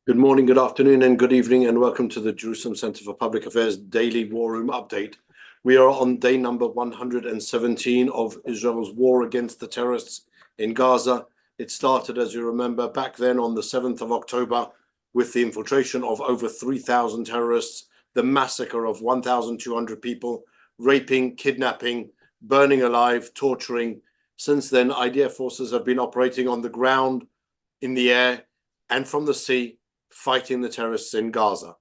Good morning, good afternoon, and good evening, and welcome to the Jerusalem Center for Public Affairs Daily War Room Update. We are on day number 117 of Israel's war against the terrorists in Gaza. It started, as you remember, back then on the 7th of October with the infiltration of over 3,000 terrorists, the massacre of 1,200 people, raping, kidnapping, burning alive, torturing. Since then, IDF forces have been operating on the ground, in the air, and from the sea, fighting the terrorists in Gaza.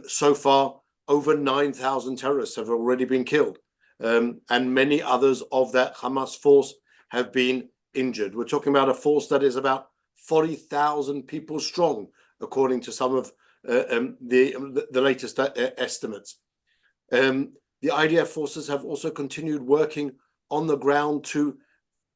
So far, over 9,000 terrorists have already been killed, and many others of that Hamas force have been injured. We're talking about a force that is about 40,000 people strong, according to some of the latest estimates. The IDF forces have also continued working on the ground to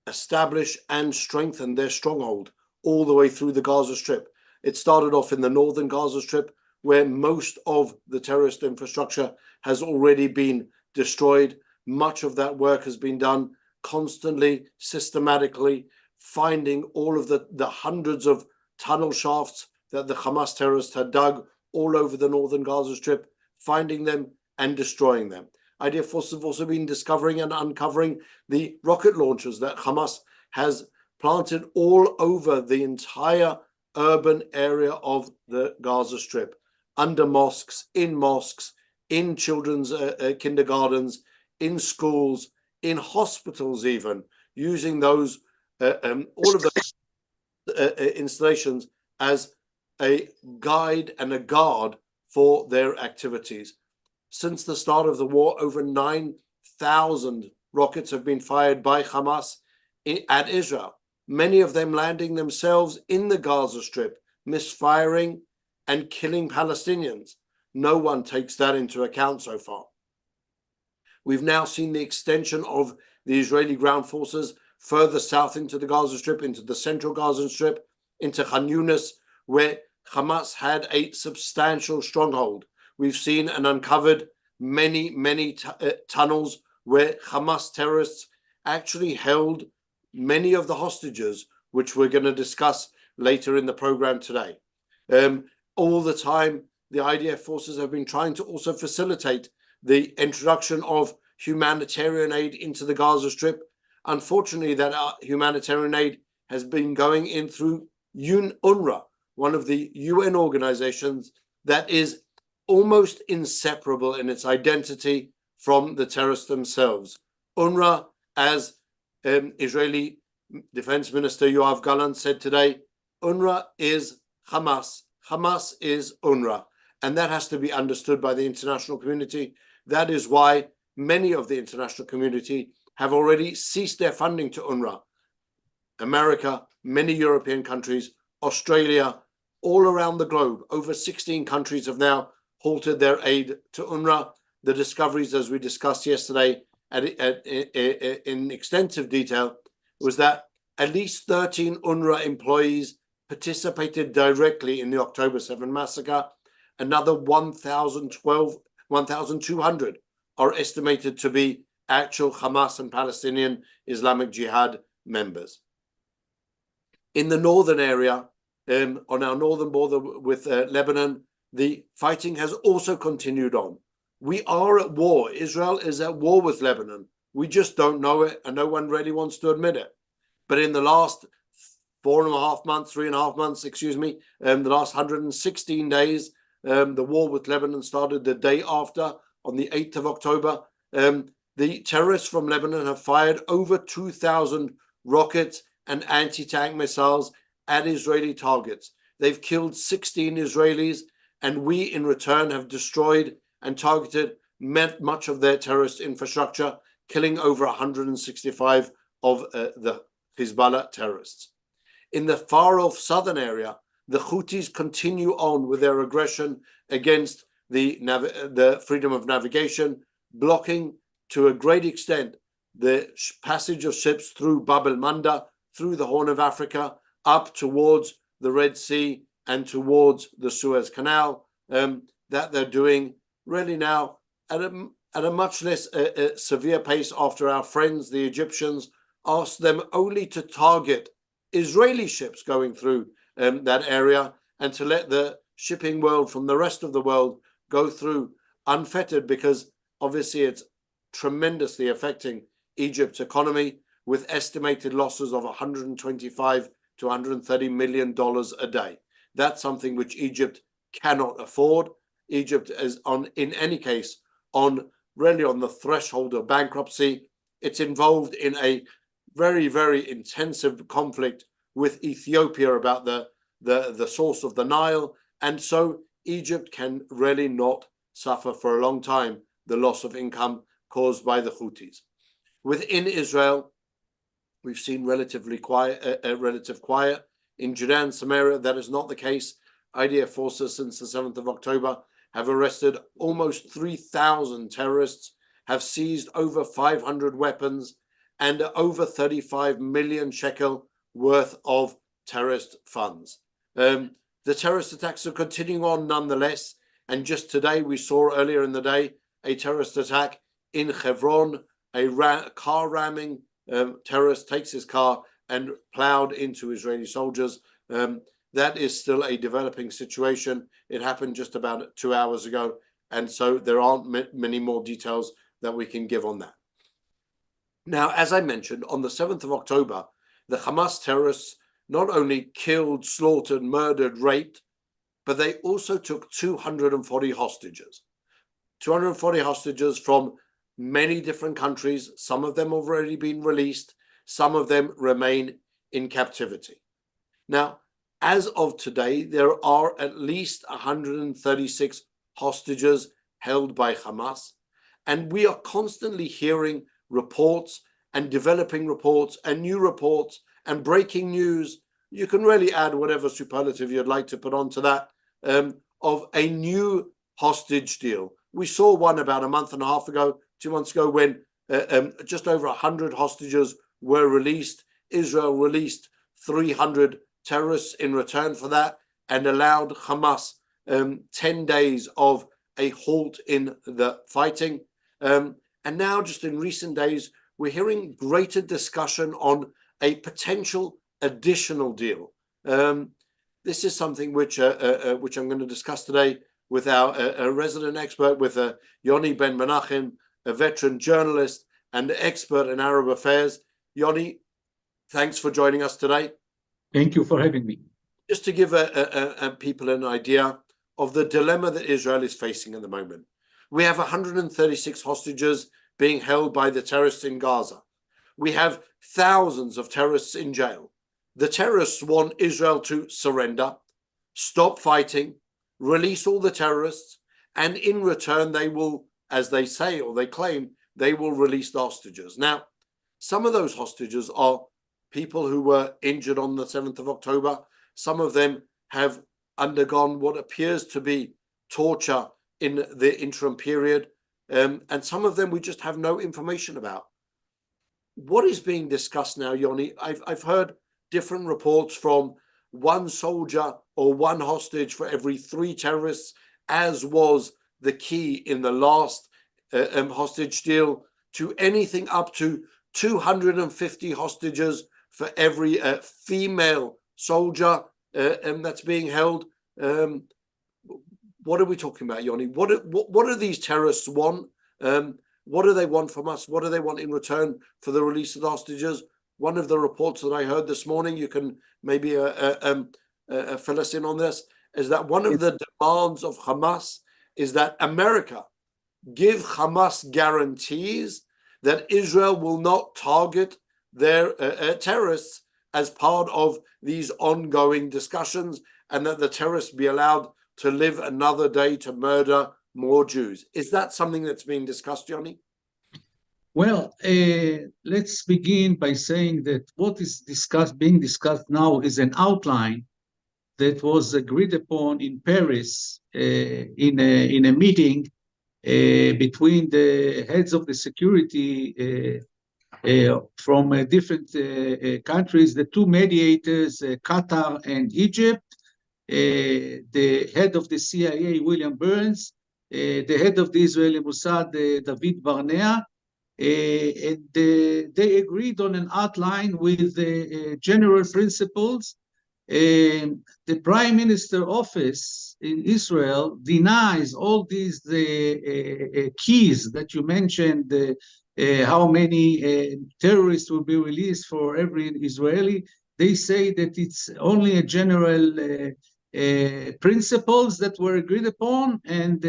establish and strengthen their stronghold all the way through the Gaza Strip. It started off in the northern Gaza Strip, where most of the terrorist infrastructure has already been destroyed. Much of that work has been done constantly, systematically, finding all of the hundreds of tunnel shafts that the Hamas terrorists had dug all over the northern Gaza Strip, finding them and destroying them. IDF forces have also been discovering and uncovering the rocket launchers that Hamas has planted all over the entire urban area of the Gaza Strip, under mosques, in children's kindergartens, in schools, in hospitals even, using those, all of those installations as a guide and a guard for their activities. Since the start of the war, over 9,000 rockets have been fired by Hamas at Israel, many of them landing themselves in the Gaza Strip, misfiring and killing Palestinians. No one takes that into account so far. We've now seen the extension of the Israeli ground forces further south into the Gaza Strip, into the central Gaza Strip, into Khan Yunis, where Hamas had a substantial stronghold. We've seen and uncovered many tunnels where Hamas terrorists actually held many of the hostages, which we're going to discuss later in the program today. All the time, the IDF forces have been trying to also facilitate the introduction of humanitarian aid into the Gaza Strip. Unfortunately, that humanitarian aid has been going in through UNRWA, one of the UN organizations that is almost inseparable in its identity from the terrorists themselves. UNRWA, as Israeli Defense Minister Yoav Gallant said today, UNRWA is Hamas. Hamas is UNRWA. And that has to be understood by the international community. That is why many of the international community have already ceased their funding to UNRWA. America, many European countries, Australia, all around the globe, over 16 countries have now halted their aid to UNRWA. The discoveries, as we discussed yesterday, in extensive detail, was that at least 13 UNRWA employees participated directly in the October 7 massacre. Another 1,200 are estimated to be actual Hamas and Palestinian Islamic Jihad members. In the northern area, on our northern border with Lebanon, the fighting has also continued on. We are at war. Israel is at war with Lebanon. We just don't know it, and no one really wants to admit it. But in the last 3.5 months, the last 116 days, the war with Lebanon started the day after, on the 8th of October. The terrorists from Lebanon have fired over 2,000 rockets and anti-tank missiles at Israeli targets. They've killed 16 Israelis, and we in return have destroyed and targeted much of their terrorist infrastructure, killing over 165 of the Hezbollah terrorists. In the far-off southern area, the Houthis continue on with their aggression against the freedom of navigation, blocking to a great extent the passage of ships through Bab el-Manda, through the Horn of Africa, up towards the Red Sea and towards the Suez Canal, that they're doing really now at a much less severe pace after our friends, the Egyptians, asked them only to target Israeli ships going through that area, and to let the shipping world from the rest of the world go through unfettered, because obviously it's tremendously affecting Egypt's economy, with estimated losses of $125 to $130 million a day. That's something which Egypt cannot afford. Egypt is in any case, really on the threshold of bankruptcy. It's involved in a very, very intensive conflict with Ethiopia about the source of the Nile. And so Egypt can really not suffer for a long time the loss of income caused by the Houthis. Within Israel, we've seen relative quiet. In Judea and Samaria, that is not the case. IDF forces since the 7th of October have arrested almost 3,000 terrorists, have seized over 500 weapons, and over 35 million shekel worth of terrorist funds. The terrorist attacks are continuing on nonetheless. And just today, we saw earlier in the day a terrorist attack in Hebron, a car ramming. Terrorist takes his car and plowed into Israeli soldiers. That is still a developing situation. It happened just about 2 hours ago. And so there aren't many more details that we can give on that. Now, as I mentioned, on the 7th of October, the Hamas terrorists not only killed, slaughtered, murdered, raped, but they also took 240 hostages. 240 hostages from many different countries. Some of them have already been released. Some of them remain in captivity. Now, as of today, there are at least 136 hostages held by Hamas. And we are constantly hearing reports and developing reports and new reports and breaking news. You can really add whatever superlative you'd like to put onto that, of a new hostage deal. We saw one about a month and a half ago, 2 months ago, when just over 100 hostages were released. Israel released 300 terrorists in return for that and allowed Hamas 10 days of a halt in the fighting. And now, just in recent days, we're hearing greater discussion on a potential additional deal. This is something which I'm going to discuss today with our resident expert, with Yoni Ben Menachem, a veteran journalist and expert in Arab affairs. Yoni, thanks for joining us today. Thank you for having me. Just to give people an idea of the dilemma that Israel is facing at the moment. We have 136 hostages being held by the terrorists in Gaza. We have thousands of terrorists in jail. The terrorists want Israel to surrender, stop fighting, release all the terrorists, and in return they will, as they say or they claim, they will release the hostages. Now, some of those hostages are people who were injured on the 7th of October. Some of them have undergone what appears to be torture in the interim period, and some of them we just have no information about. What is being discussed now, Yoni? I've heard different reports from one soldier or one hostage for every 3 terrorists, as was the key in the last hostage deal, to anything up to 250 hostages for every female soldier that's being held. What are we talking about, Yoni? What do these terrorists want? What do they want from us? What do they want in return for the release of the hostages? One of the reports that I heard this morning, you can maybe fill us in on this, is that one of the demands of Hamas is that America give Hamas guarantees that Israel will not target their terrorists as part of these ongoing discussions, and that the terrorists be allowed to live another day to murder more Jews. Is that something that's being discussed, Yoni? Well, let's begin by saying that what is being discussed now is an outline that was agreed upon in Paris in a meeting between the heads of the security from different countries, the 2 mediators, Qatar and Egypt, the head of the CIA, William Burns, the head of the Israeli Mossad, David Barnea, and they agreed on an outline with general principles The Prime Minister office in Israel denies all these keys that you mentioned, how many terrorists will be released for every Israeli. They say that it's only a general principles that were agreed upon, and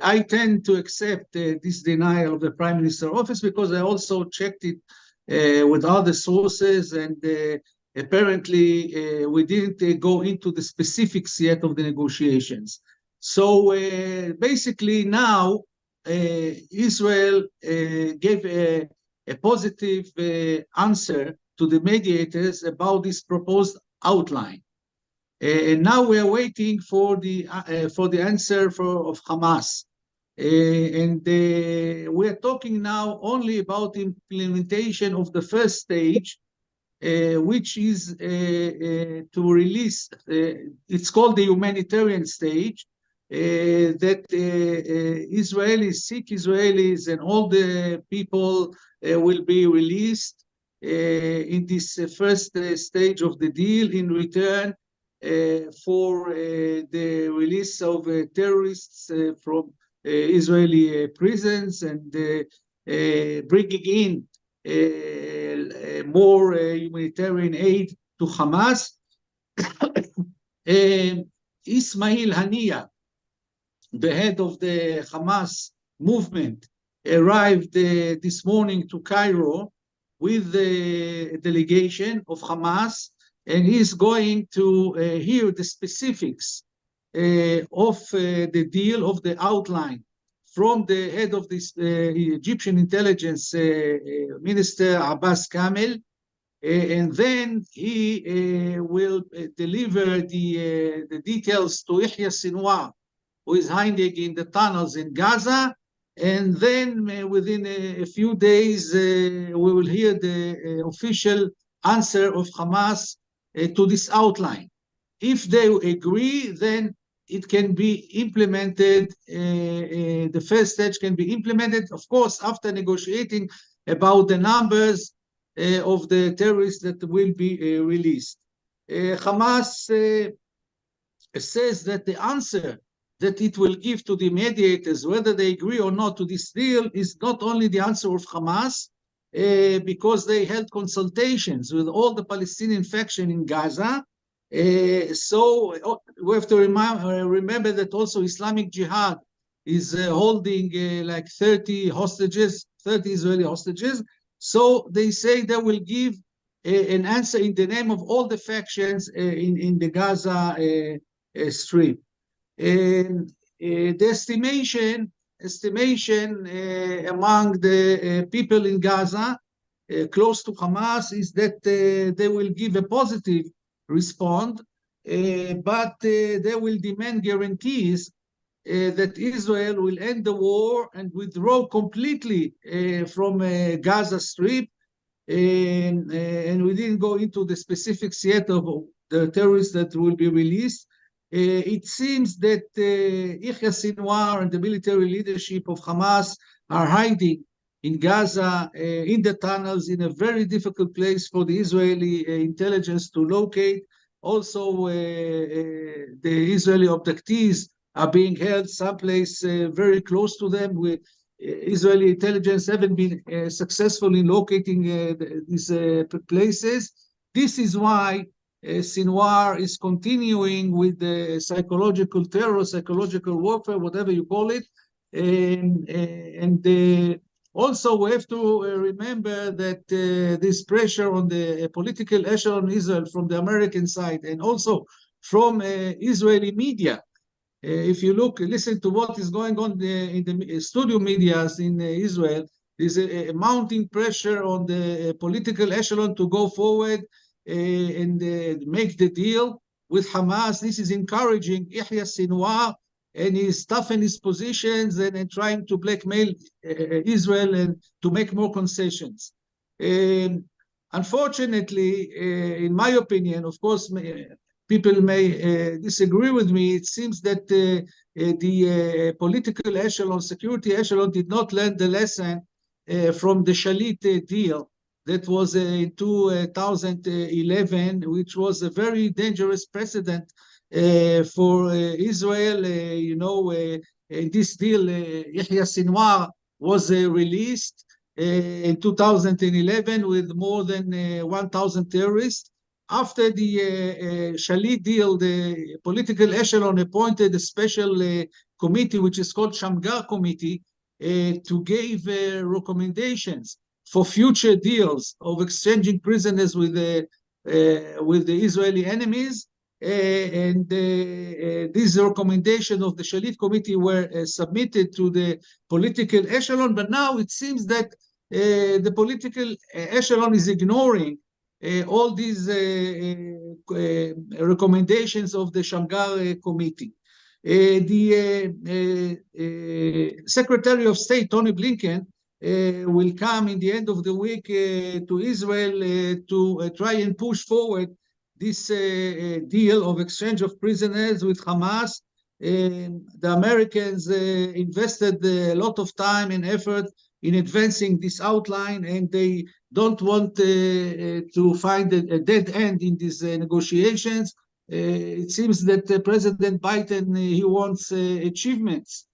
I tend to accept this denial of the Prime Minister office because I also checked it with other sources, and apparently we didn't go into the specifics yet of the negotiations. So basically now Israel gave a positive answer to the mediators about this proposed outline. And now we are waiting for the answer of Hamas. And we are talking now only about implementation of the first stage, which is to release, it's called the humanitarian stage, that Israelis, Sikh Israelis, and all the people will be released in this first stage of the deal in return for the release of terrorists from Israeli prisons, and bringing in more humanitarian aid to Hamas. Ismail Haniyeh, the head of the Hamas movement, arrived this morning to Cairo with the delegation of Hamas, and he's going to hear the specifics of the deal, of the outline, from the head of this Egyptian intelligence minister, Abbas Kamel, and then he will deliver the details to Yahya Sinwar, who is hiding in the tunnels in Gaza, and then within a few days we will hear the official answer of Hamas to this outline. If they agree, then it can be implemented, the first stage can be implemented, of course, after negotiating about the numbers of the terrorists that will be released. Hamas says that the answer that it will give to the mediators, whether they agree or not to this deal, is not only the answer of Hamas, because they held consultations with all the Palestinian faction in Gaza. So we have to remember that also Islamic Jihad is holding like 30 hostages, 30 Israeli hostages. So they say they will give an answer in the name of all the factions in the Gaza Strip. And the estimation among the people in Gaza close to Hamas is that they will give a positive response, but they will demand guarantees that Israel will end the war and withdraw completely from Gaza Strip. And we didn't go into the specifics yet of the terrorists that will be released. It seems that Yahya Sinwar and the military leadership of Hamas are hiding in Gaza, in the tunnels, in a very difficult place for the Israeli intelligence to locate. Also, the Israeli abductees are being held someplace very close to them. With Israeli intelligence haven't been successful in locating these places. This is why Sinwar is continuing with the psychological terror, psychological warfare, whatever you call it. Also, we have to remember that this pressure on the political echelon in Israel from the American side, and also from Israeli media. If you listen to what is going on in the studio medias in Israel, there's a mounting pressure on the political echelon to go forward and make the deal with Hamas. This is encouraging Yahya Sinwar, and he's toughening his positions and trying to blackmail Israel and to make more concessions. Unfortunately, in my opinion, of course, people may disagree with me, it seems that the political echelon, security echelon, did not learn the lesson from the Shalit deal. that was in 2011, which was a very dangerous precedent for Israel. In this deal, Yahya Sinwar was released in 2011 with more than 1,000 terrorists. After the Shalit deal, the political echelon appointed a special committee, which is called Shamgar Committee, to give recommendations for future deals of exchanging prisoners with the Israeli enemies. These recommendations of the Shalit Committee were submitted to the political echelon, but now it seems that the political echelon is ignoring all these recommendations of the Shamgar Committee. The Secretary of State, Tony Blinken, will come in the end of the week to Israel to try and push forward this deal of exchange of prisoners with Hamas. The Americans invested a lot of time and effort in advancing this outline, and they don't want to find a dead end in these negotiations. It seems that President Biden, he wants achievements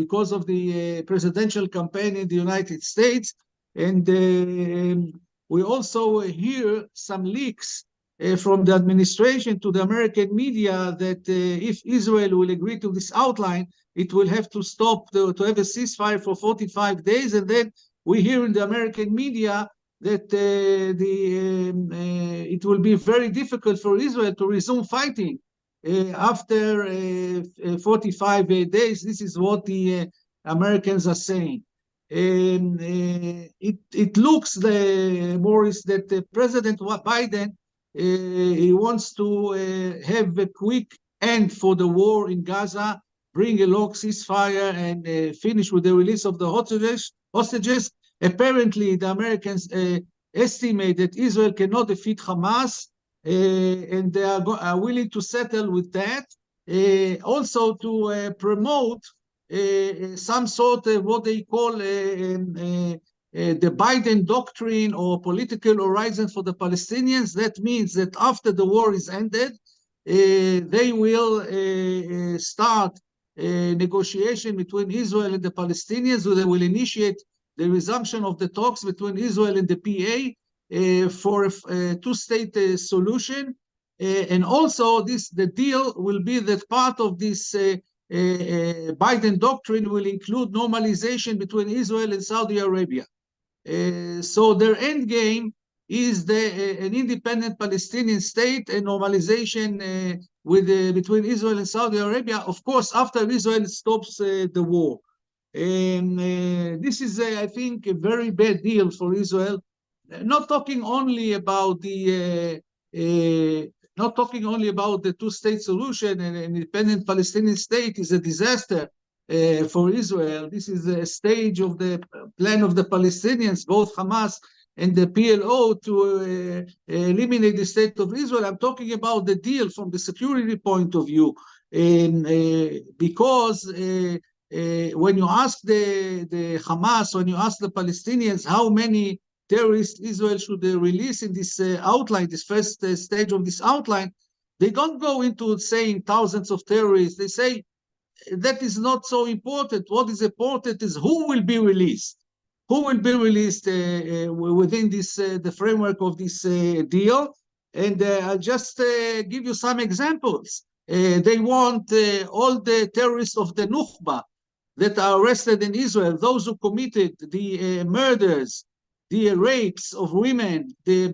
because of the presidential campaign in the United States. And we also hear some leaks from the administration to the American media that if Israel will agree to this outline, it will have to stop to have a ceasefire for 45 days. And then we hear in the American media that it will be very difficult for Israel to resume fighting after 45 days. This is what the Americans are saying. It looks, Morris, that President Biden he wants to have a quick end for the war in Gaza, bring a long ceasefire, and finish with the release of the hostages. Apparently, the Americans estimate that Israel cannot defeat Hamas, and they are willing to settle with that. Also to promote some sort of what they call the Biden doctrine or political horizon for the Palestinians. That means that after the war is ended, they will start a negotiation between Israel and the Palestinians, where they will initiate the resumption of the talks between Israel and the PA for a two-state solution. And also the deal will be that part of this Biden doctrine will include normalization between Israel and Saudi Arabia. So their end game is an independent Palestinian state and normalization between Israel and Saudi Arabia, of course, after Israel stops the war. This is, I think, a very bad deal for Israel. Not talking only about the two-state solution. And an independent Palestinian state is a disaster for Israel. This is a stage of the plan of the Palestinians, both Hamas and the PLO, to eliminate the state of Israel. I'm talking about the deal from the security point of view, because when you ask the Hamas, when you ask the Palestinians how many terrorists Israel should release in this outline, this first stage of this outline, they don't go into saying thousands of terrorists. They say that is not so important. What is important is who will be released. Who will be released within this the framework of this deal. And I'll just give you some examples. They want all the terrorists of the Nukhba that are arrested in Israel, those who committed the murders, the rapes of women, the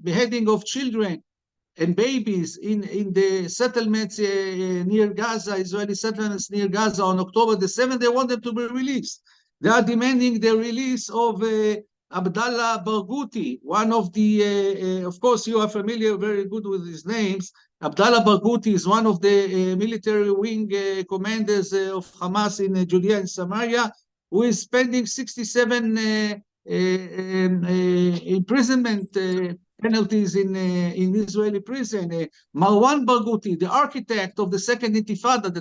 beheading of children and babies in the settlements near Gaza, Israeli settlements near Gaza on October the 7th, they want them to be released. They are demanding the release of Abdallah Barghouti, one of the, of course, you are familiar very good with his names. Abdallah Barghouti is one of the military wing commanders of Hamas in Judea and Samaria, who is spending 67 imprisonment penalties in Israeli prison. Marwan Barghouti, the architect of the Second Intifada,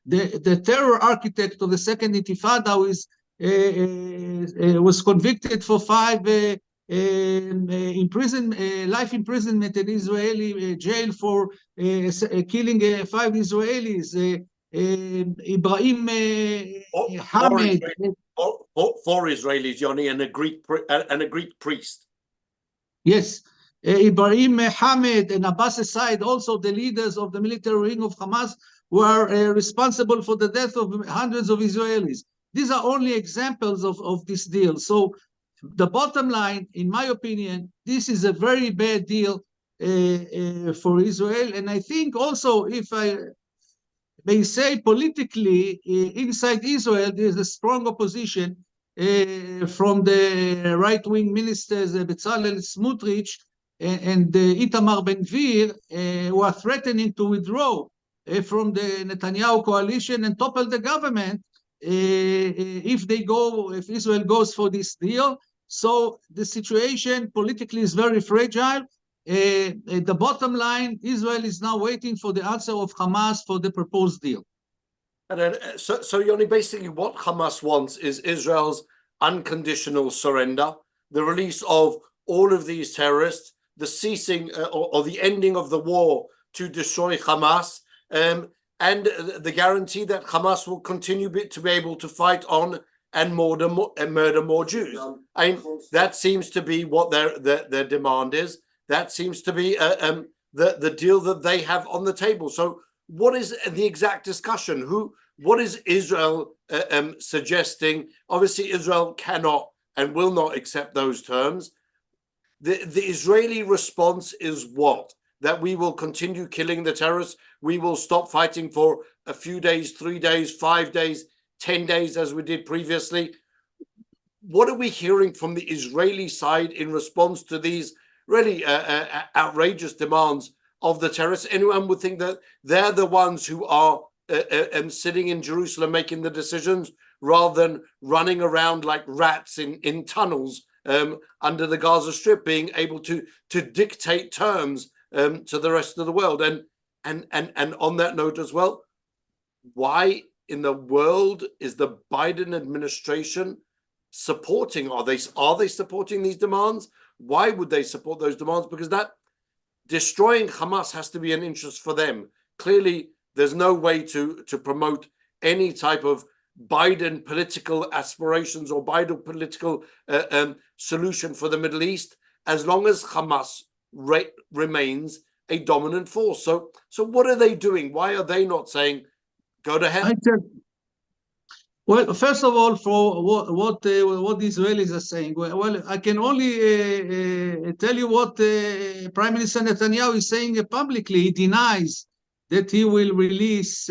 the terror architect of the Second Intifada, who is was convicted for 5 life imprisonment in Israeli jail for killing 5 Israelis. Ibrahim Hamed. Four Israelis, Yoni, and a Greek priest. Yes, Ibrahim Hamed and Abbas Said, also the leaders of the military wing of Hamas, were responsible for the death of hundreds of Israelis. These are only examples of this deal. So the bottom line, in my opinion, this is a very bad deal for Israel. And I think also, if I may say politically, inside Israel, there's a strong opposition from the right-wing ministers, Bezalel Smotrich and Itamar Ben-Gvir, who are threatening to withdraw from the Netanyahu coalition and topple the government if Israel goes for this deal. So the situation politically is very fragile. The bottom line, Israel is now waiting for the answer of Hamas for the proposed deal. And then, so Yoni, basically what Hamas wants is Israel's unconditional surrender, the release of all of these terrorists, the ceasing or the ending of the war to destroy Hamas, and the guarantee that Hamas will continue to be able to fight on and murder more Jews. I mean, that seems to be what their demand is. That seems to be the deal that they have on the table. So what is the exact discussion? What is Israel suggesting? Obviously, Israel cannot and will not accept those terms. The Israeli response is what? That we will continue killing the terrorists. We will stop fighting for a few days, 3 days, 5 days, 10 days, as we did previously. What are we hearing from the Israeli side in response to these really outrageous demands of the terrorists? Anyone would think that they're the ones who are sitting in Jerusalem making the decisions rather than running around like rats in tunnels under the Gaza Strip, being able to dictate terms to the rest of the world. And on that note as well, why in the world is the Biden administration supporting? Are they supporting these demands? Why would they support those demands? Because that destroying Hamas has to be an interest for them. Clearly, there's no way to promote any type of Biden political aspirations or Biden political solution for the Middle East as long as Hamas remains a dominant force. So what are they doing? Why are they not saying, go to hell? Well, first of all, for what the Israelis are saying, well, I can only tell you what Prime Minister Netanyahu is saying publicly. He denies that he will release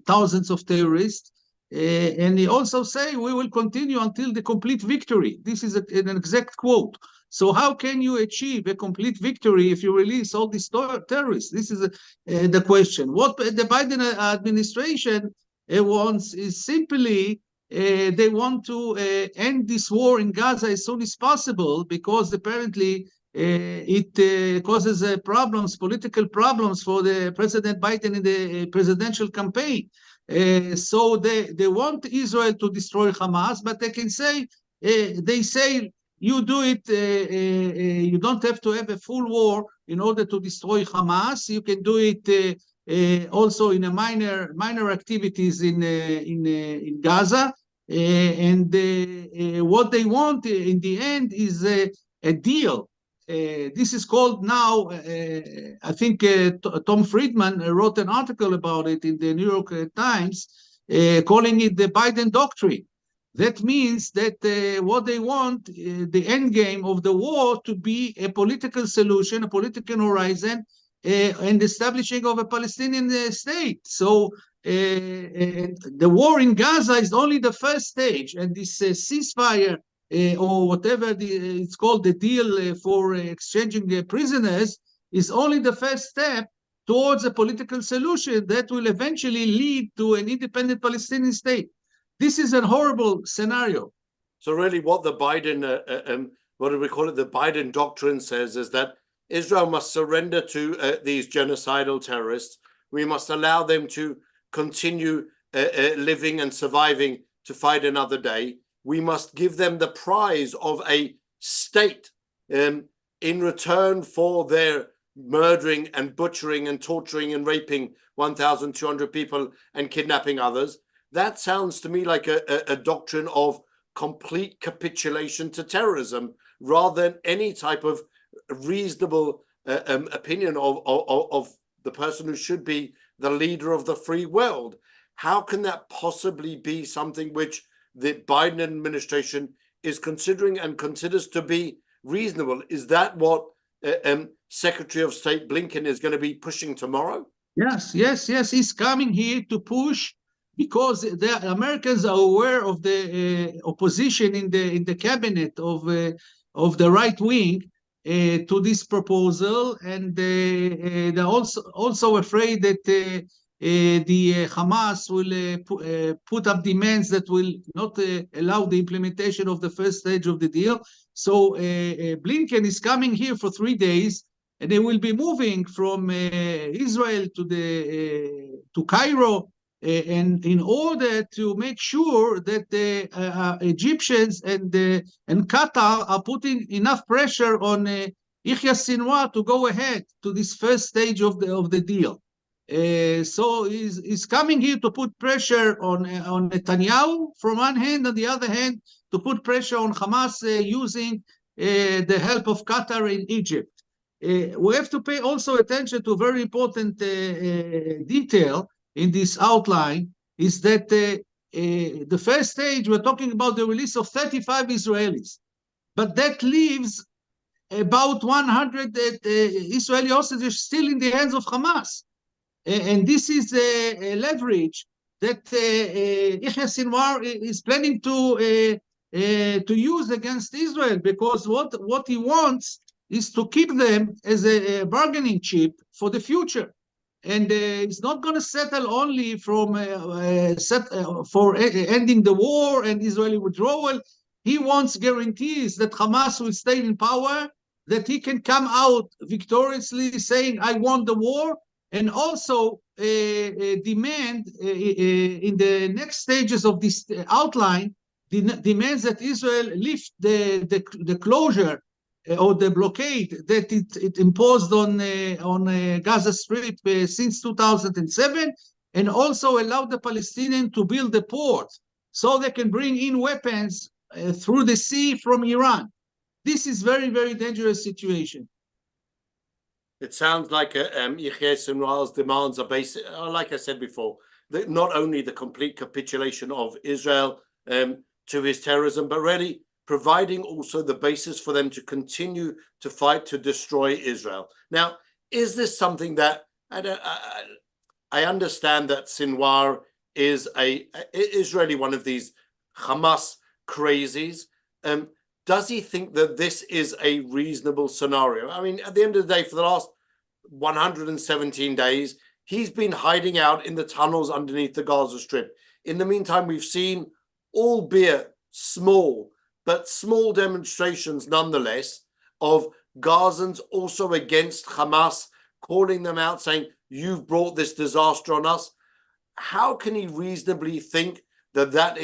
thousands of terrorists, and he also say we will continue until the complete victory. This is an exact quote. So how can you achieve a complete victory if you release all these terrorists? This is the question. What the Biden administration wants is simply they want to end this war in Gaza as soon as possible, because apparently it causes problems, political problems for the President Biden in the presidential campaign. So they want Israel to destroy Hamas, but they can say, they say, you do it, you don't have to have a full war in order to destroy Hamas. You can do it also in a minor activities in Gaza, and what they want in the end is a deal. This is called now, I think Tom Friedman wrote an article about it in the New York Times, calling it the Biden Doctrine. That means that what they want, the end game of the war, to be a political solution, a political horizon, and establishing of a Palestinian state. So the war in Gaza is only the first stage, and this ceasefire or whatever it's called, the deal for exchanging prisoners, is only the first step towards a political solution that will eventually lead to an independent Palestinian state. This is a horrible scenario. So really what the Biden, what do we call it, the Biden Doctrine says is that Israel must surrender to these genocidal terrorists. We must allow them to continue living and surviving to fight another day. We must give them the prize of a state in return for their murdering and butchering and torturing and raping 1,200 people and kidnapping others. That sounds to me like a doctrine of complete capitulation to terrorism, rather than any type of reasonable opinion of the person who should be the leader of the free world. How can that possibly be something which the Biden administration is considering and considers to be reasonable? Is that what Secretary of State Blinken is going to be pushing tomorrow? Yes. He's coming here to push, because the Americans are aware of the opposition in the cabinet of the right wing to this proposal, and they're also afraid that the Hamas will put up demands that will not allow the implementation of the first stage of the deal. So Blinken is coming here for 3 days, and they will be moving from Israel to Cairo, and in order to make sure that the Egyptians and Qatar are putting enough pressure on Yahya Sinwar to go ahead to this first stage of the deal. So he's coming here to put pressure on Netanyahu from one hand, on the other hand, to put pressure on Hamas using the help of Qatar in Egypt. We have to pay also attention to a very important detail in this outline, is that the first stage, we're talking about the release of 35 Israelis, but that leaves about 100 Israeli hostages still in the hands of Hamas. And this is a leverage that Yahya Sinwar is planning to use against Israel, because what he wants is to keep them as a bargaining chip for the future. And it's not going to settle only from for ending the war and Israeli withdrawal. He wants guarantees that Hamas will stay in power, that he can come out victoriously saying, I won the war, and also demand in the next stages of this outline, demands that Israel lift the closure or the blockade that it imposed on Gaza Strip since 2007, and also allow the Palestinians to build a port so they can bring in weapons through the sea from Iran. This is very, very dangerous situation. It sounds like Yahya Sinwar's demands are based, like I said before, not only the complete capitulation of Israel to his terrorism, but really providing also the basis for them to continue to fight to destroy Israel. Now, is this something that I understand that Sinwar is really one of these Hamas crazies? Does he think that this is a reasonable scenario? I mean, at the end of the day, for the last 117 days, he's been hiding out in the tunnels underneath the Gaza Strip. In the meantime, we've seen, albeit small demonstrations nonetheless, of Gazans also against Hamas, calling them out, saying, you've brought this disaster on us. How can he reasonably think that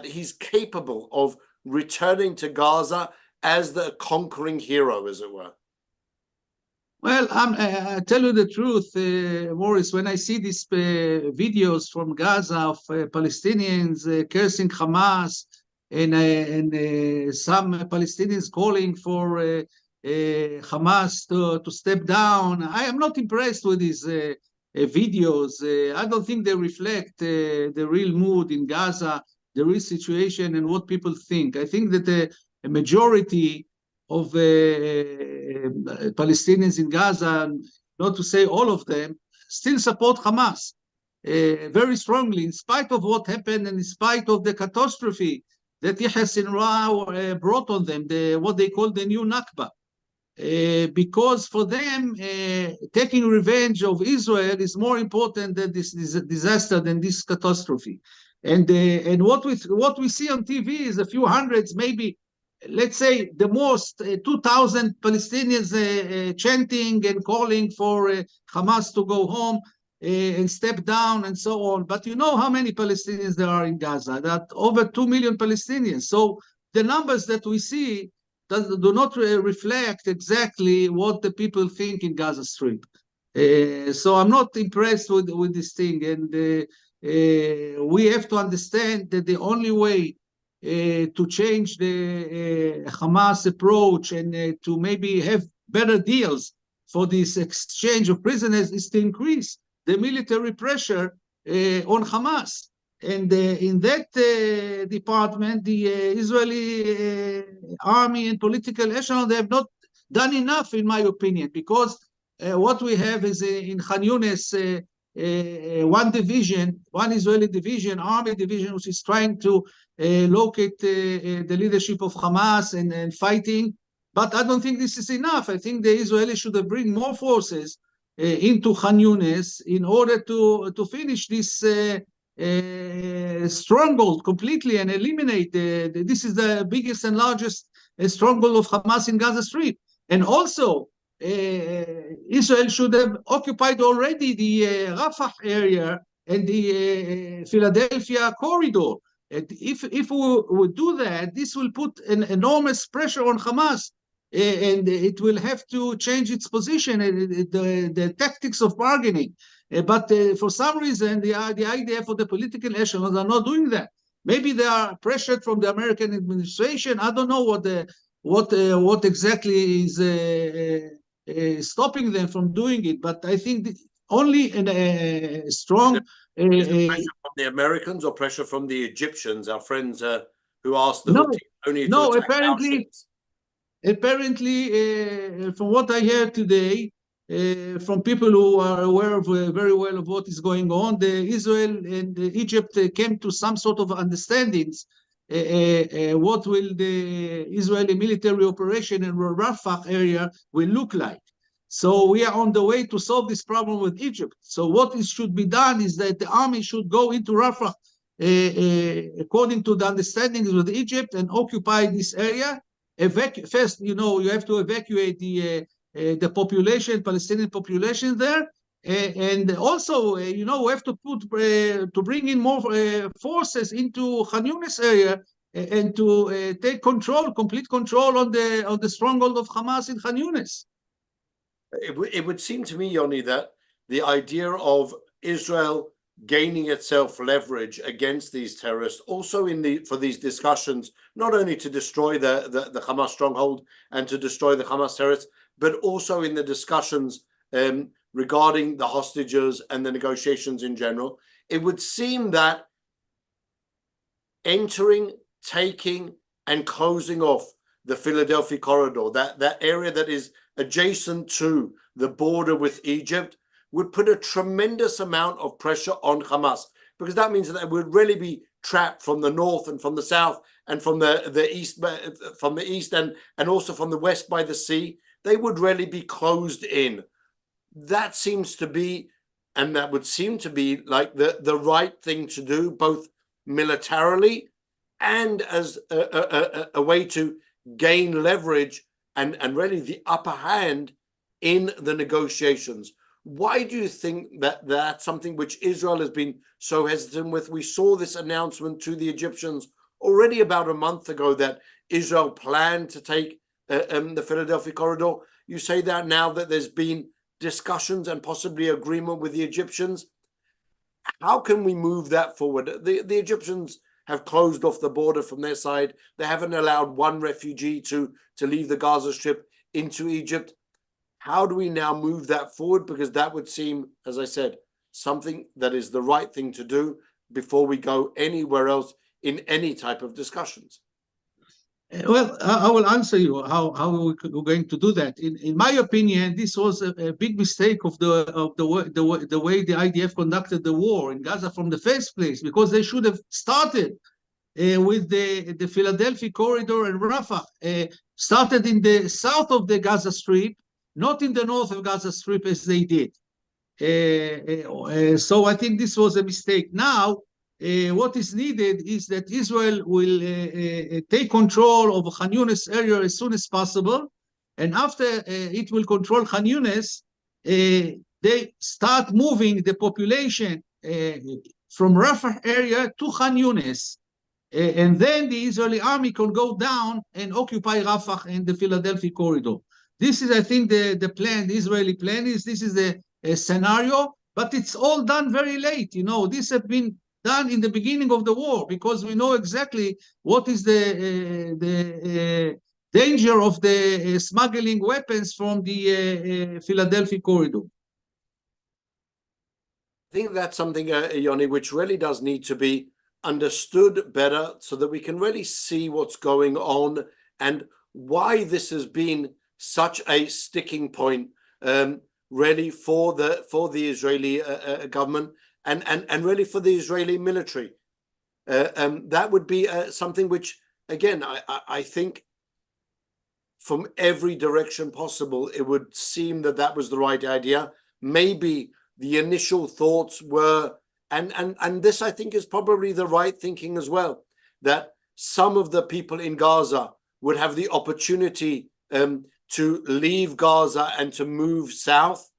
he's capable of returning to Gaza as the conquering hero, as it were? Well, I tell you the truth, Morris, when I see these videos from Gaza of Palestinians cursing Hamas, and some Palestinians calling for Hamas to step down, I am not impressed with these videos. I don't think they reflect the real mood in Gaza, the real situation, and what people think. I think that a majority of Palestinians in Gaza, not to say all of them, still support Hamas very strongly, in spite of what happened and in spite of the catastrophe that Yahya Sinwar brought on them, what they call the new Nakba. Because for them, taking revenge of Israel is more important than this disaster, than this catastrophe. And what we see on TV is a few hundreds, maybe, let's say the most 2,000 Palestinians chanting and calling for Hamas to go home. and step down and so on. But you know how many Palestinians there are in Gaza? There are over 2 million Palestinians. So the numbers that we see do not reflect exactly what the people think in Gaza Strip. So I'm not impressed with this thing. And we have to understand that the only way to change the Hamas approach and to maybe have better deals for this exchange of prisoners is to increase the military pressure on Hamas. And in that department, the Israeli army and political echelon, they have not done enough, in my opinion, because what we have is in Khan Yunis, one division, one Israeli division, army division, which is trying to locate the leadership of Hamas and fighting. But I don't think this is enough. I think the Israelis should bring more forces into Khan Yunis in order to finish this stronghold completely and eliminate this is the biggest and largest stronghold of Hamas in Gaza Strip. And also, Israel should have occupied already the Rafah area and the Philadelphia corridor. And if we would do that, this will put an enormous pressure on Hamas, and it will have to change its position, the tactics of bargaining. But for some reason, the IDF or the political echelons are not doing that. Maybe they are pressured from the American administration. I don't know what exactly is stopping them from doing it. But I think only a strong. Is it pressure from the Americans or pressure from the Egyptians, our friends who asked the Houthis only to attack apparently, from what I heard today, from people who are aware of very well of what is going on, Israel and Egypt came to some sort of understandings. What will the Israeli military operation in Rafah area will look like? So we are on the way to solve this problem with Egypt. So what should be done is that the army should go into Rafah according to the understandings with Egypt and occupy this area. First, you have to evacuate the population, Palestinian population there, and also, we have to bring in more forces into Khan Yunis area and to take complete control on the stronghold of Hamas in Khan Yunis. It would seem to me, Yoni, that the idea of Israel gaining itself leverage against these terrorists, also for these discussions, not only to destroy the Hamas stronghold and to destroy the Hamas terrorists, but also in the discussions regarding the hostages and the negotiations in general. It would seem that entering, taking, and closing off the Philadelphia corridor, that area that is adjacent to the border with Egypt, would put a tremendous amount of pressure on Hamas, because that means that they would really be trapped from the north and from the south and from the east and also from the west by the sea. They would really be closed in. That seems to be, and that would seem to be like the right thing to do, both militarily and as a way to gain leverage and really the upper hand in the negotiations. Why do you think that that's something which Israel has been so hesitant with? We saw this announcement to the Egyptians already about a month ago that Israel planned to take the Philadelphia corridor. You say that now that there's been discussions and possibly agreement with the Egyptians. How can we move that forward? The Egyptians have closed off the border from their side. They haven't allowed one refugee to leave the Gaza Strip into Egypt. How do we now move that forward? Because that would seem, as I said, something that is the right thing to do before we go anywhere else in any type of discussions. Well, I will answer you how we're going to do that. In my opinion, this was a big mistake of the way the IDF conducted the war in Gaza from the first place, because they should have started with the Philadelphia corridor and Rafah, started in the south of the Gaza Strip, not in the north of Gaza Strip as they did. So I think this was a mistake. Now, what is needed is that Israel will take control of Khan Yunis area as soon as possible, and after it will control Khan Yunis, they start moving the population from Rafah area to Khan Yunis. And then the Israeli army can go down and occupy Rafah and the Philadelphia corridor. This is, I think, the plan, the Israeli plan is, this is the scenario, but it's all done very late. You know, this has been done in the beginning of the war because we know exactly what is the danger of the smuggling weapons from the Philadelphia corridor. I think that's something, Yoni, which really does need to be understood better so that we can really see what's going on and why this has been such a sticking point really for the Israeli government and really for the Israeli military. That would be something which, again, I think from every direction possible, it would seem that that was the right idea. Maybe the initial thoughts were, and this I think is probably the right thinking as well, that some of the people in Gaza would have the opportunity to leave Gaza and to move south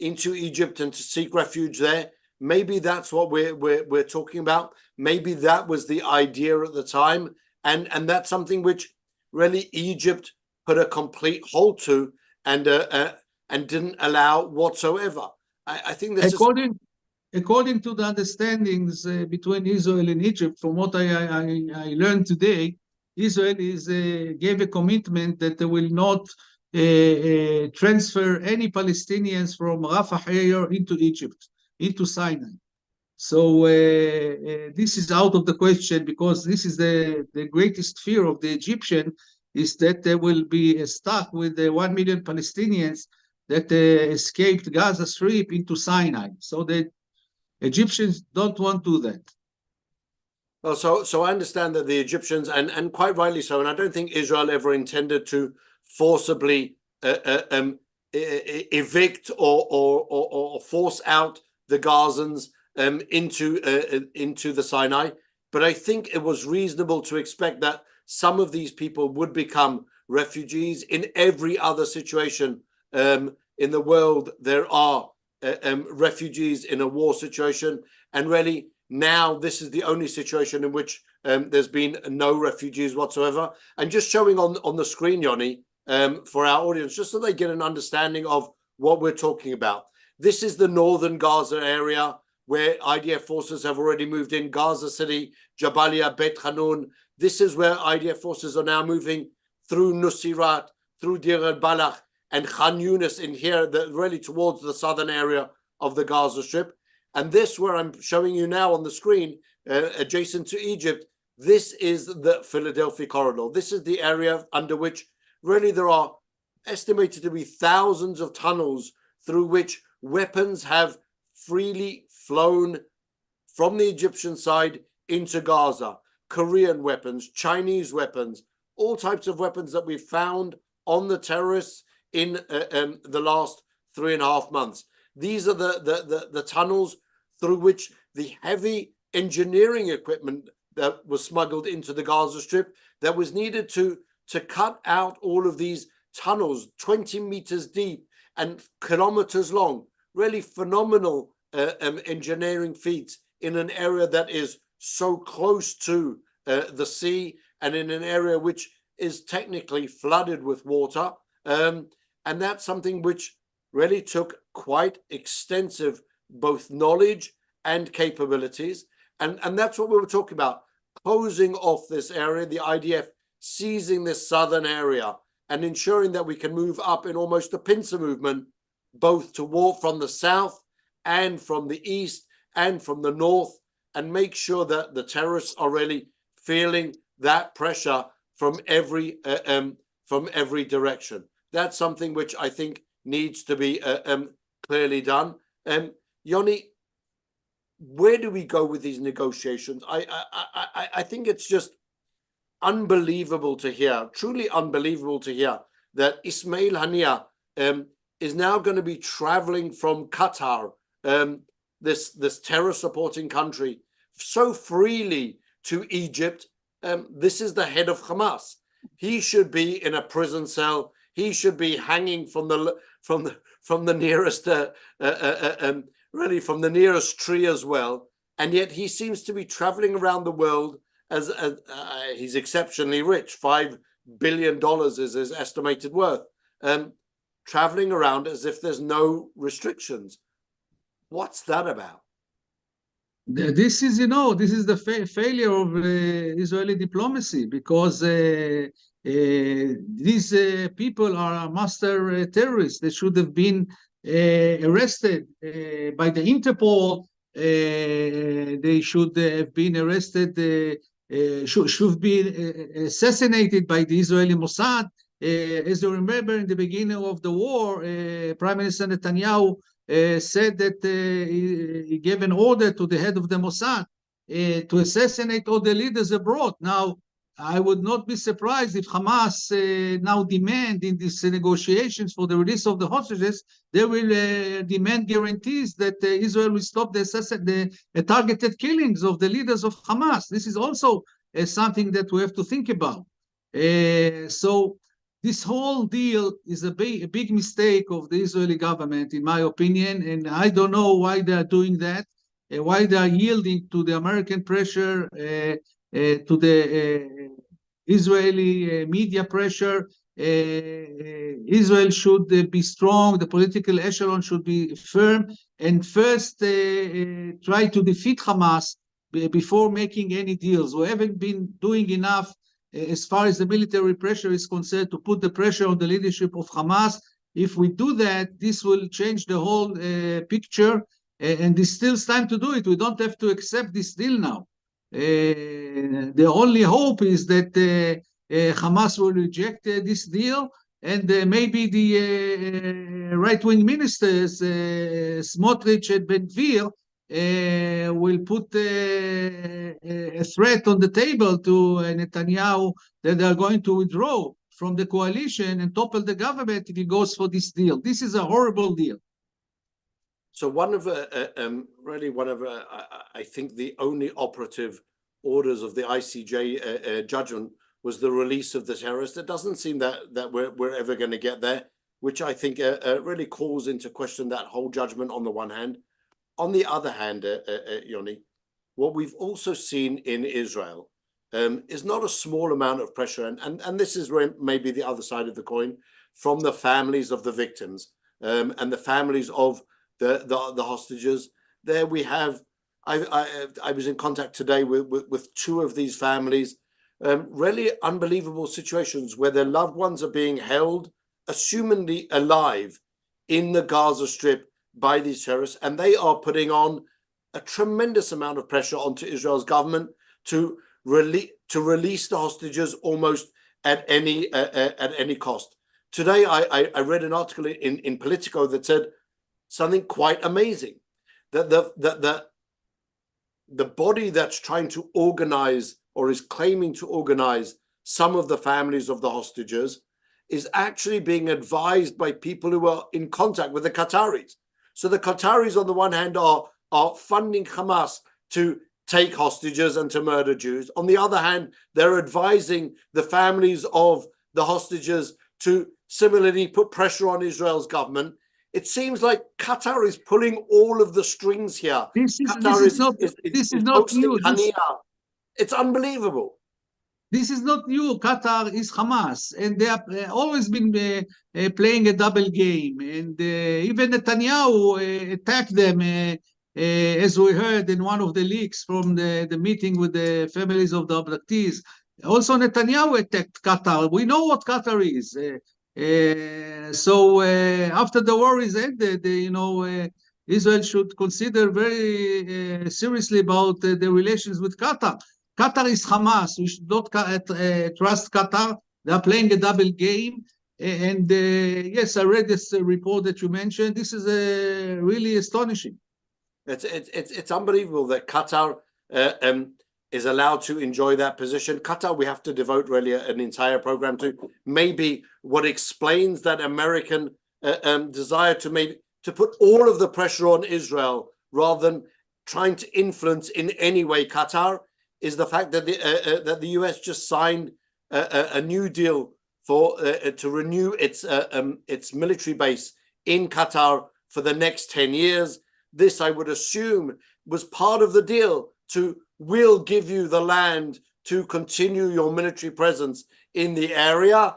into Egypt and to seek refuge there. Maybe that's what we're talking about. Maybe that was the idea at the time, and that's something which really Egypt put a complete halt to and didn't allow whatsoever. I think this according to the understandings between Israel and Egypt, from what I learned today, Israel gave a commitment that they will not transfer any Palestinians from Rafah area into Egypt, into Sinai. So this is out of the question because this is the greatest fear of the Egyptian is that they will be stuck with the 1 million Palestinians that escaped Gaza Strip into Sinai. So the Egyptians don't want to do that. Well, so I understand that the Egyptians, and quite rightly so, and I don't think Israel ever intended to forcibly evict or force out the Gazans into the Sinai. But I think it was reasonable to expect that some of these people would become refugees. In every other situation in the world, there are refugees in a war situation, and really now this is the only situation in which there's been no refugees whatsoever. And just showing on the screen, Yoni, for our audience, just so they get an understanding of what we're talking about. This is the northern Gaza area where IDF forces have already moved in. Gaza City, Jabalia, Beit Hanun. This is where IDF forces are now moving through Nusirat, through Deir al-Balach, and Khan Yunis in here, really towards the southern area of the Gaza Strip. And this, where I'm showing you now on the screen, adjacent to Egypt, this is the Philadelphia corridor. This is the area under which really there are estimated to be thousands of tunnels through which weapons have freely flown from the Egyptian side into Gaza. Korean weapons, Chinese weapons, all types of weapons that we've found on the terrorists in the last 3.5 months. These are the tunnels through which the heavy engineering equipment that was smuggled into the Gaza Strip that was needed to cut out all of these tunnels 20 meters deep and kilometers long. Really phenomenal engineering feats in an area that is so close to the sea and in an area which is technically flooded with water. And that's something which really took quite extensive both knowledge and capabilities. And that's what we were talking about, closing off this area, the IDF seizing this southern area and ensuring that we can move up in almost a pincer movement, both toward from the south and from the east and from the north, and make sure that the terrorists are really feeling that pressure from every direction. That's something which I think needs to be clearly done. Yoni, where do we go with these negotiations? I think it's just unbelievable to hear, truly unbelievable to hear that Ismail Haniyeh is now going to be traveling from Qatar, this terror supporting country, so freely to Egypt. This is the head of Hamas. He should be in a prison cell. He should be hanging from from the nearest, really from the nearest tree as well. And yet he seems to be traveling around the world as he's exceptionally rich. $5 billion is his estimated worth. Traveling around as if there's no restrictions. What's that about? This is, this is the failure of Israeli diplomacy, because these people are master terrorists. They should have been arrested by the Interpol. They should have been arrested, should be assassinated by the Israeli Mossad. As you remember, in the beginning of the war, Prime Minister Netanyahu said that he gave an order to the head of the Mossad to assassinate all the leaders abroad. Now, I would not be surprised if Hamas now demand in these negotiations for the release of the hostages, they will demand guarantees that Israel will stop the targeted killings of the leaders of Hamas. This is also something that we have to think about. So this whole deal is a big mistake of the Israeli government, in my opinion, and I don't know why they are doing that, why they are yielding to the American pressure, to the Israeli media pressure. Israel should be strong, the political echelon should be firm, and first try to defeat Hamas before making any deals. We haven't been doing enough as far as the military pressure is concerned to put the pressure on the leadership of Hamas. If we do that, this will change the whole picture, and there's still time to do it. We don't have to accept this deal now. The only hope is that Hamas will reject this deal, and maybe the right-wing ministers, Smotrich and Ben Gvir, will put a threat on the table to Netanyahu that they are going to withdraw from the coalition and topple the government if he goes for this deal. This is a horrible deal. So one of I think the only operative orders of the ICJ judgment was the release of the terrorists. It doesn't seem that we're ever going to get there, which I think really calls into question that whole judgment on the one hand. On the other hand, Yoni, what we've also seen in Israel is not a small amount of pressure, and this is maybe the other side of the coin, from the families of the victims and the families of the hostages. There we have, I was in contact today with two of these families, really unbelievable situations where their loved ones are being held, assumingly alive, in the Gaza Strip by these terrorists, and they are putting on a tremendous amount of pressure onto Israel's government to release the hostages almost at any cost. Today, I read an article in Politico that said something quite amazing, that the body that's trying to organize or is claiming to organize some of the families of the hostages is actually being advised by people who are in contact with the Qataris. So the Qataris, on the one hand, are funding Hamas to take hostages and to murder Jews. On the other hand, they're advising the families of the hostages to similarly put pressure on Israel's government. It seems like Qatar is pulling all of the strings here. This is not new. It's unbelievable. This is not new. Qatar is Hamas, and they have always been playing a double game. And even Netanyahu attacked them, as we heard in one of the leaks from the meeting with the families of the abductees. Also, Netanyahu attacked Qatar. We know what Qatar is. So after the war is ended, Israel should consider very seriously about the relations with Qatar. Qatar is Hamas. We should not trust Qatar. They are playing a double game. And yes, I read this report that you mentioned. This is really astonishing. It's unbelievable that Qatar is allowed to enjoy that position. Qatar, we have to devote really an entire program to. Maybe what explains that American desire to put all of the pressure on Israel rather than trying to influence in any way Qatar is the fact that the US just signed a new deal to renew its military base in Qatar for the next 10 years. This, I would assume, was part of the deal to, we'll give you the land to continue your military presence in the area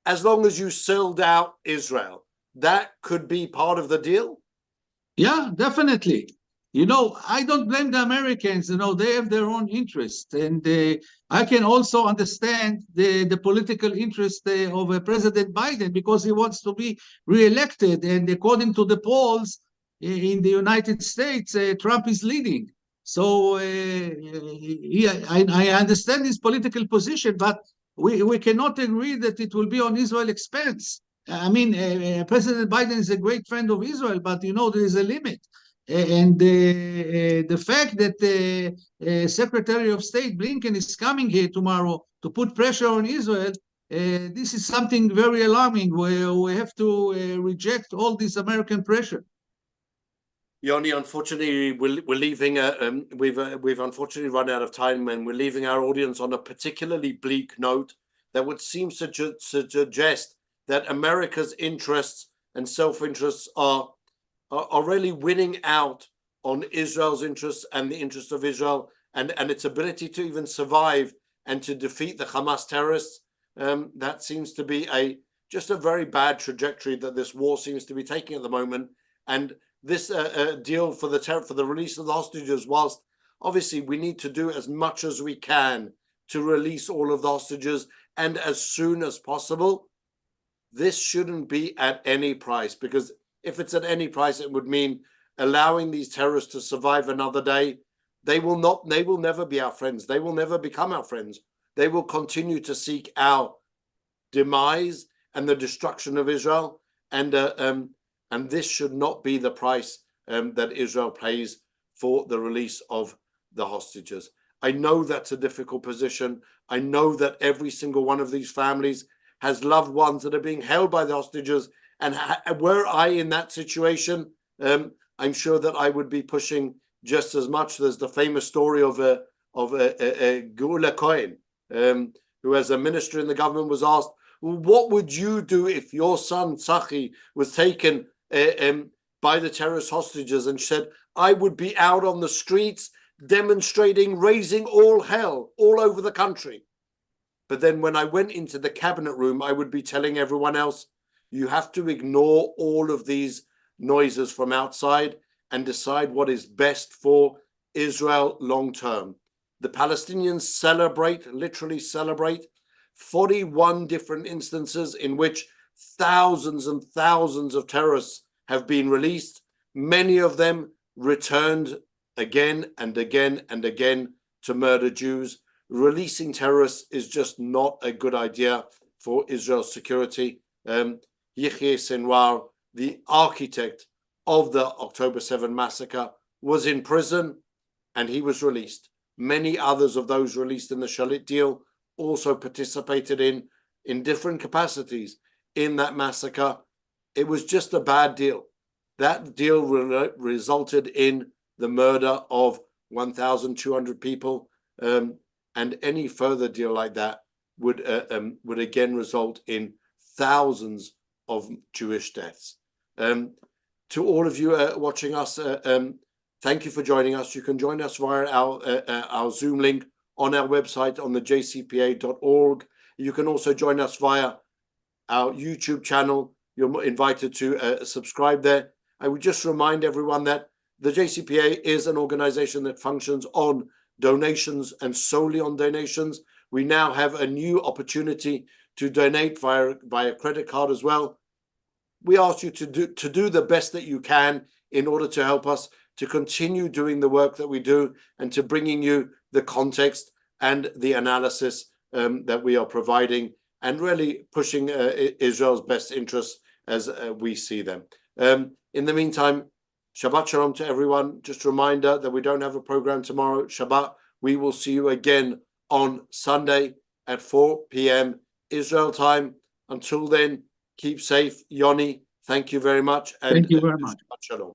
as long as you sold out Israel. That could be part of the deal? Yeah, definitely. You know, I don't blame the Americans. You know, they have their own interest. And I can also understand the political interest of President Biden, because he wants to be reelected. And according to the polls in the United States, Trump is leading. So I understand his political position, but we cannot agree that it will be on Israel's expense. I mean, President Biden is a great friend of Israel, but you know, there is a limit. And the fact that Secretary of State Blinken is coming here tomorrow to put pressure on Israel, this is something very alarming, where we have to reject all this American pressure. Yoni, unfortunately, we're leaving. We've unfortunately run out of time, and we're leaving our audience on a particularly bleak note that would seem to suggest that America's interests and self-interests are really winning out on Israel's interests and the interests of Israel and its ability to even survive and to defeat the Hamas terrorists. That seems to be just a very bad trajectory that this war seems to be taking at the moment. And this deal for the release of the hostages, whilst obviously we need to do as much as we can to release all of the hostages and as soon as possible, this shouldn't be at any price, because if it's at any price, it would mean allowing these terrorists to survive another day. They will never be our friends. They will never become our friends. They will continue to seek our demise and the destruction of Israel. And this should not be the price that Israel pays for the release of the hostages. I know that's a difficult position. I know that every single one of these families has loved ones that are being held by the hostages. And were I in that situation, I'm sure that I would be pushing just as much. There's the famous story of Gula Cohen, who as a minister in the government was asked, well, what would you do if your son Tzachi was taken by the terrorist hostages? And she said, I would be out on the streets demonstrating, raising all hell all over the country. But then when I went into the cabinet room, I would be telling everyone else, you have to ignore all of these noises from outside and decide what is best for Israel long term. The Palestinians celebrate, literally celebrate, 41 different instances in which thousands and thousands of terrorists have been released, many of them returned again and again and again to murder Jews. Releasing terrorists is just not a good idea for Israel's security. Yahya Sinwar, the architect of the October 7 massacre, was in prison and he was released. Many others of those released in the Shalit deal also participated in different capacities in that massacre. It was just a bad deal. That deal resulted in the murder of 1,200 people. And any further deal like that would again result in thousands of Jewish deaths. To all of you watching us, thank you for joining us. You can join us via our Zoom link on our website on the jcpa.org. You can also join us via our YouTube channel. You're invited to subscribe there. I would just remind everyone that the JCPA is an organization that functions on donations and solely on donations. We now have a new opportunity to donate via credit card as well. We ask you to do the best that you can in order to help us to continue doing the work that we do and to bringing you the context and the analysis that we are providing and really pushing Israel's best interests as we see them. In the meantime, Shabbat Shalom to everyone. Just a reminder that we don't have a program tomorrow, Shabbat. We will see you again on Sunday at 4 p.m. Israel time. Until then, keep safe. Yoni, thank you very much. And thank you very much. Shabbat Shalom.